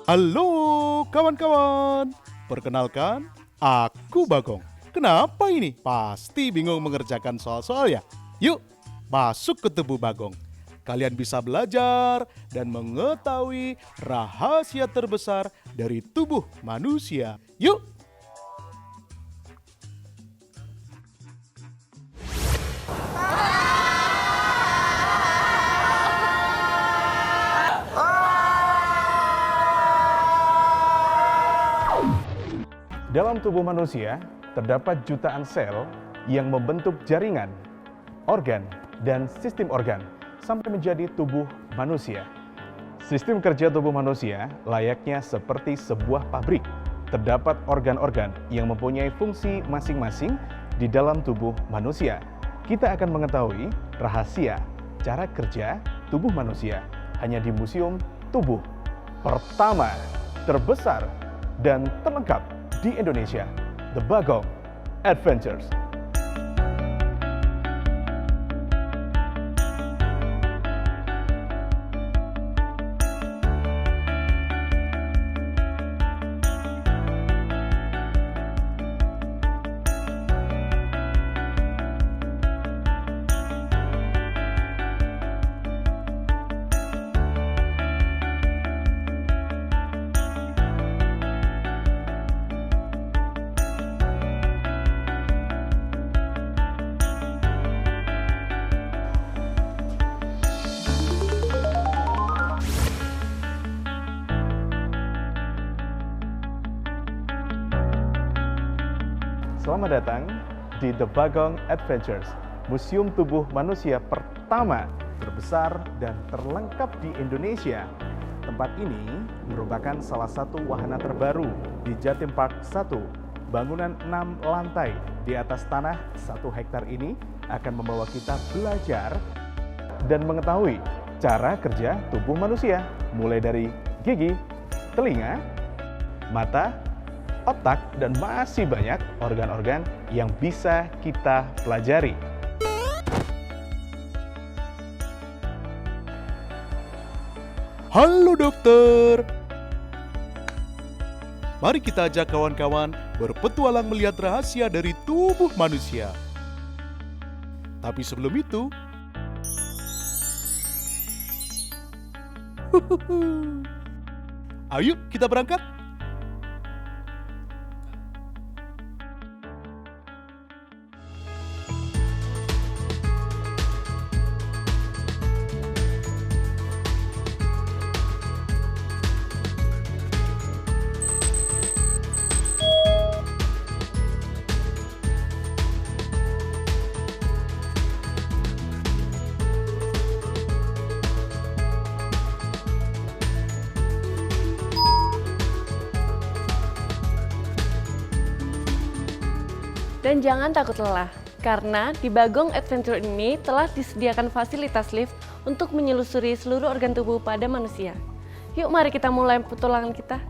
Halo kawan-kawan, perkenalkan aku Bagong. Kenapa ini? Pasti bingung mengerjakan soal-soal ya? Yuk masuk ke tubuh Bagong. Kalian bisa belajar dan mengetahui rahasia terbesar dari tubuh manusia. Yuk! Dalam tubuh manusia, terdapat jutaan sel yang membentuk jaringan, organ, dan sistem organ sampai menjadi tubuh manusia. Sistem kerja tubuh manusia layaknya seperti sebuah pabrik. Terdapat organ-organ yang mempunyai fungsi masing-masing di dalam tubuh manusia. Kita akan mengetahui rahasia cara kerja tubuh manusia hanya di Museum Tubuh pertama, terbesar, dan terlengkap di Indonesia, The Bagong Adventures. Selamat datang di The Bagong Adventures, Museum Tubuh Manusia pertama, terbesar, dan terlengkap di Indonesia. Tempat ini merupakan salah satu wahana terbaru di Jatim Park 1. Bangunan 6 lantai di atas tanah 1 hektar ini akan membawa kita belajar dan mengetahui cara kerja tubuh manusia, mulai dari gigi, telinga, mata, otak, dan masih banyak organ-organ yang bisa kita pelajari. Halo dokter. Mari kita ajak kawan-kawan berpetualang melihat rahasia dari tubuh manusia. Tapi sebelum itu, ayo kita berangkat. Dan jangan takut lelah, karena di Bagong Adventure ini telah disediakan fasilitas lift untuk menyelusuri seluruh organ tubuh pada manusia. Yuk mari kita mulai petualangan kita.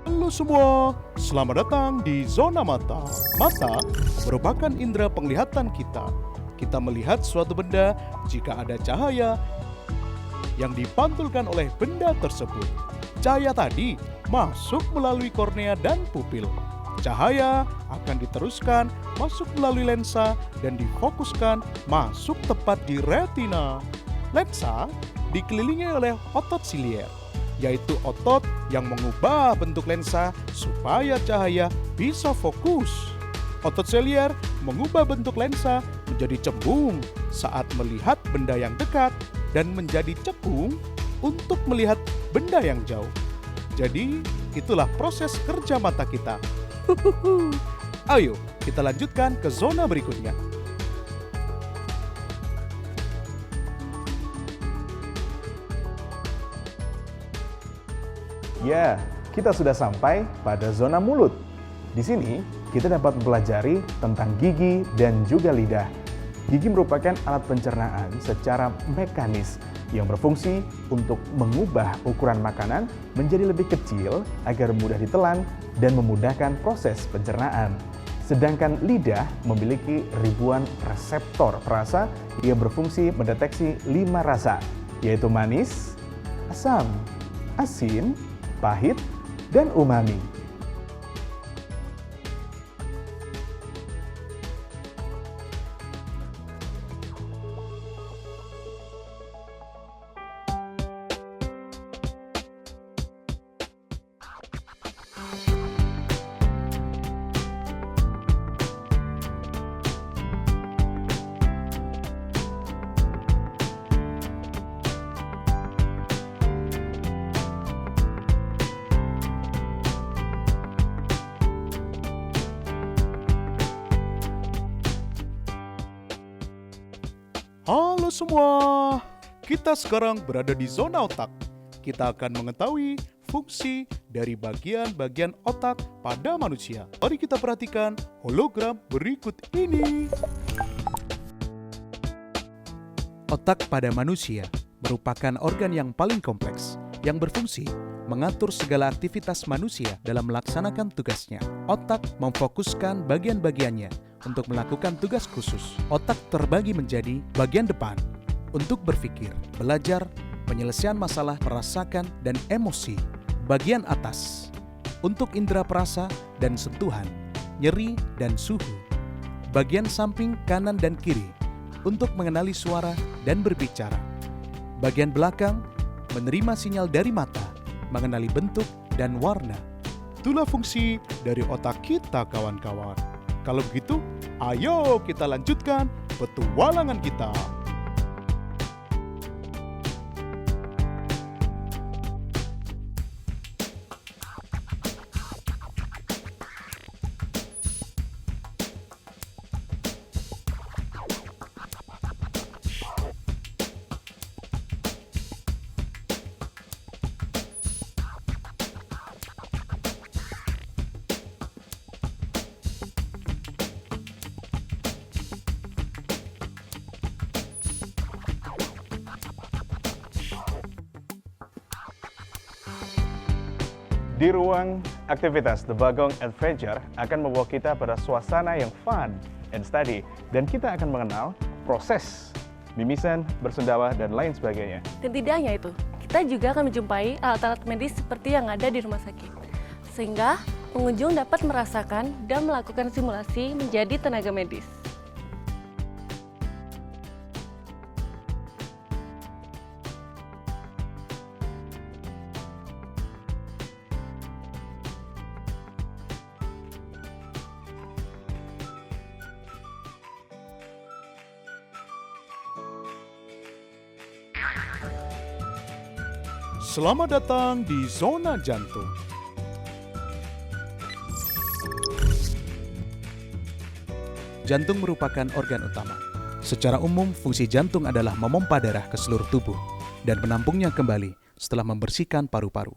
Halo semua, selamat datang di zona mata. Mata merupakan indera penglihatan kita. Kita melihat suatu benda jika ada cahaya yang dipantulkan oleh benda tersebut. Cahaya tadi masuk melalui kornea dan pupil. Cahaya akan diteruskan masuk melalui lensa dan difokuskan masuk tepat di retina. Lensa dikelilingi oleh otot silier, yaitu otot yang mengubah bentuk lensa supaya cahaya bisa fokus. Otot silier mengubah bentuk lensa menjadi cembung saat melihat benda yang dekat dan menjadi cekung untuk melihat benda yang jauh. Jadi, itulah proses kerja mata kita. Ayo, kita lanjutkan ke zona berikutnya. Ya, kita sudah sampai pada zona mulut. Di sini, kita dapat mempelajari tentang gigi dan juga lidah. Gigi merupakan alat pencernaan secara mekanis yang berfungsi untuk mengubah ukuran makanan menjadi lebih kecil agar mudah ditelan dan memudahkan proses pencernaan. Sedangkan lidah memiliki ribuan reseptor perasa yang berfungsi mendeteksi 5 rasa, yaitu manis, asam, asin, pahit, dan umami. Halo semua, kita sekarang berada di zona otak. Kita akan mengetahui fungsi dari bagian-bagian otak pada manusia. Mari kita perhatikan hologram berikut ini. Otak pada manusia merupakan organ yang paling kompleks yang berfungsi mengatur segala aktivitas manusia dalam melaksanakan tugasnya. Otak memfokuskan bagian-bagiannya untuk melakukan tugas khusus. Otak terbagi menjadi bagian depan untuk berpikir, belajar, penyelesaian masalah, merasakan, dan emosi. Bagian atas untuk indera perasa dan sentuhan, nyeri dan suhu. Bagian samping kanan dan kiri untuk mengenali suara dan berbicara. Bagian belakang menerima sinyal dari mata, mengenali bentuk dan warna. Itulah fungsi dari otak kita, kawan-kawan. Kalau begitu, ayo kita lanjutkan petualangan kita. Di ruang aktivitas The Bagong Adventure akan membawa kita pada suasana yang fun and study, dan kita akan mengenal proses mimisan, bersendawa, dan lain sebagainya. Dan tidak hanya itu, kita juga akan menjumpai alat-alat medis seperti yang ada di rumah sakit. Sehingga pengunjung dapat merasakan dan melakukan simulasi menjadi tenaga medis. Selamat datang di zona jantung. Jantung merupakan organ utama. Secara umum, fungsi jantung adalah memompa darah ke seluruh tubuh dan menampungnya kembali setelah membersihkan paru-paru.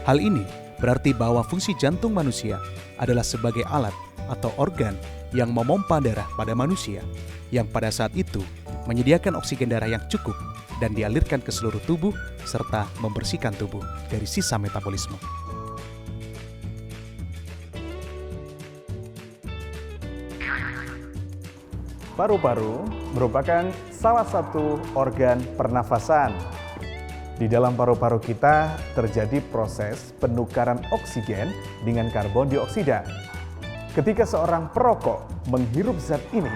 Hal ini berarti bahwa fungsi jantung manusia adalah sebagai alat atau organ yang memompa darah pada manusia, yang pada saat itu menyediakan oksigen darah yang cukup dan dialirkan ke seluruh tubuh serta membersihkan tubuh dari sisa metabolisme. Paru-paru merupakan salah satu organ pernafasan. Di dalam paru-paru kita terjadi proses penukaran oksigen dengan karbon dioksida. Ketika seorang perokok menghirup zat ini,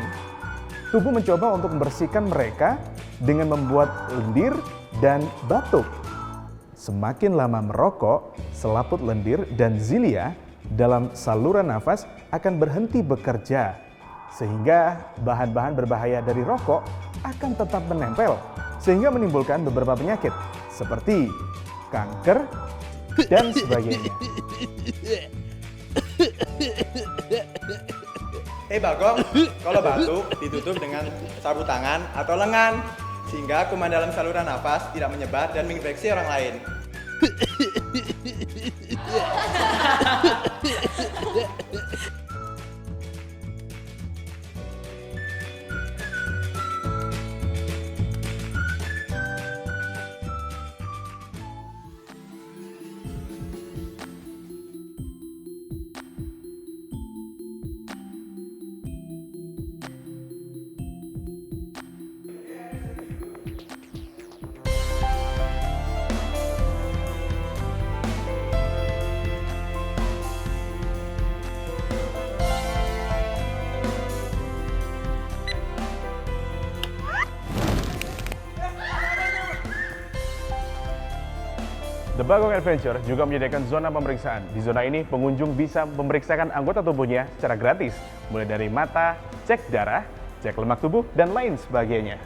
tubuh mencoba untuk membersihkan mereka dengan membuat lendir dan batuk. Semakin lama merokok, selaput lendir dan zilia dalam saluran nafas akan berhenti bekerja, sehingga bahan-bahan berbahaya dari rokok akan tetap menempel, sehingga menimbulkan beberapa penyakit seperti kanker dan sebagainya. Bagong, kalau batuk ditutup dengan sapu tangan atau lengan, sehingga kuman dalam saluran nafas tidak menyebar dan menginfeksi orang lain. The Bagong Adventure juga menyediakan zona pemeriksaan. Di zona ini, pengunjung bisa memeriksakan anggota tubuhnya secara gratis, mulai dari mata, cek darah, cek lemak tubuh, dan lain sebagainya.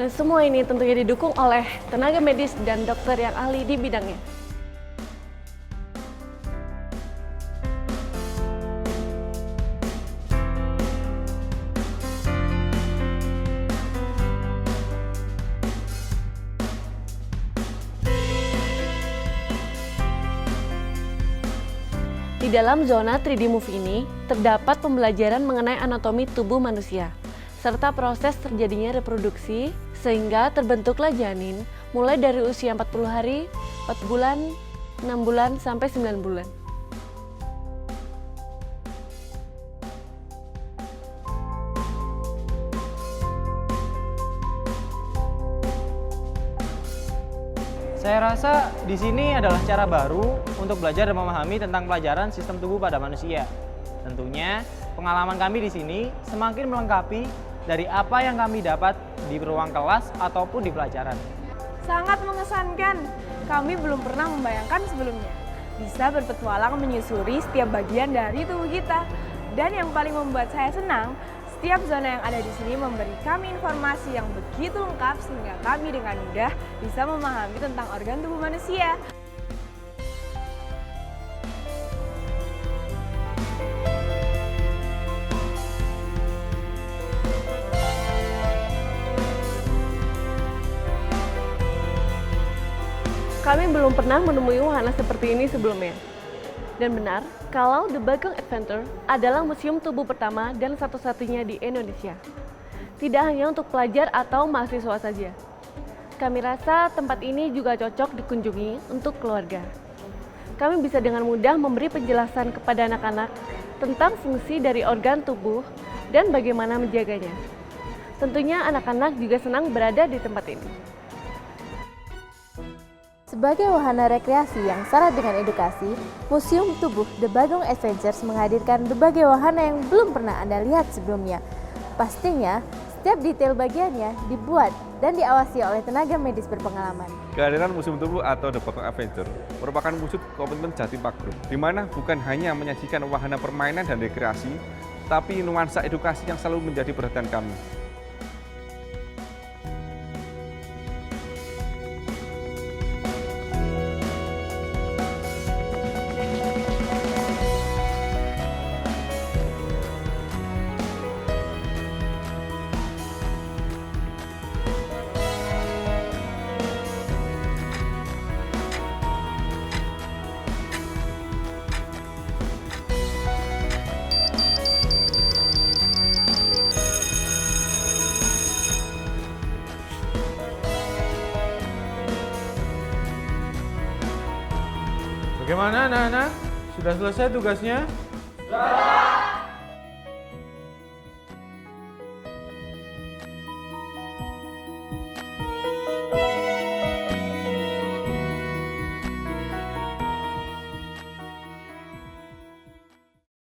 Dan semua ini tentunya didukung oleh tenaga medis dan dokter yang ahli di bidangnya. Di dalam zona 3D Move ini, terdapat pembelajaran mengenai anatomi tubuh manusia, serta proses terjadinya reproduksi, sehingga terbentuklah janin mulai dari usia 40 hari, 4 bulan, 6 bulan, sampai 9 bulan. Saya rasa di sini adalah cara baru untuk belajar dan memahami tentang pelajaran sistem tubuh pada manusia. Tentunya, pengalaman kami di sini semakin melengkapi dari apa yang kami dapat di ruang kelas ataupun di pelajaran. Sangat mengesankan. Kami belum pernah membayangkan sebelumnya bisa berpetualang menyusuri setiap bagian dari tubuh kita. Dan yang paling membuat saya senang, setiap zona yang ada di sini memberi kami informasi yang begitu lengkap sehingga kami dengan mudah bisa memahami tentang organ tubuh manusia. Kami belum pernah menemui wahana seperti ini sebelumnya. Dan benar, kalau The Bagong Adventure adalah museum tubuh pertama dan satu-satunya di Indonesia. Tidak hanya untuk pelajar atau mahasiswa saja. Kami rasa tempat ini juga cocok dikunjungi untuk keluarga. Kami bisa dengan mudah memberi penjelasan kepada anak-anak tentang fungsi dari organ tubuh dan bagaimana menjaganya. Tentunya anak-anak juga senang berada di tempat ini. Sebagai wahana rekreasi yang syarat dengan edukasi, Museum Tubuh The Bagong Adventures menghadirkan berbagai wahana yang belum pernah Anda lihat sebelumnya. Pastinya, setiap detail bagiannya dibuat dan diawasi oleh tenaga medis berpengalaman. Kehadiran Museum Tubuh atau The Bagong Adventure merupakan wujud komitmen Jatim Park Group, di mana bukan hanya menyajikan wahana permainan dan rekreasi, tapi nuansa edukasi yang selalu menjadi perhatian kami. Bagaimana anak-anak? Sudah selesai tugasnya? Sudah!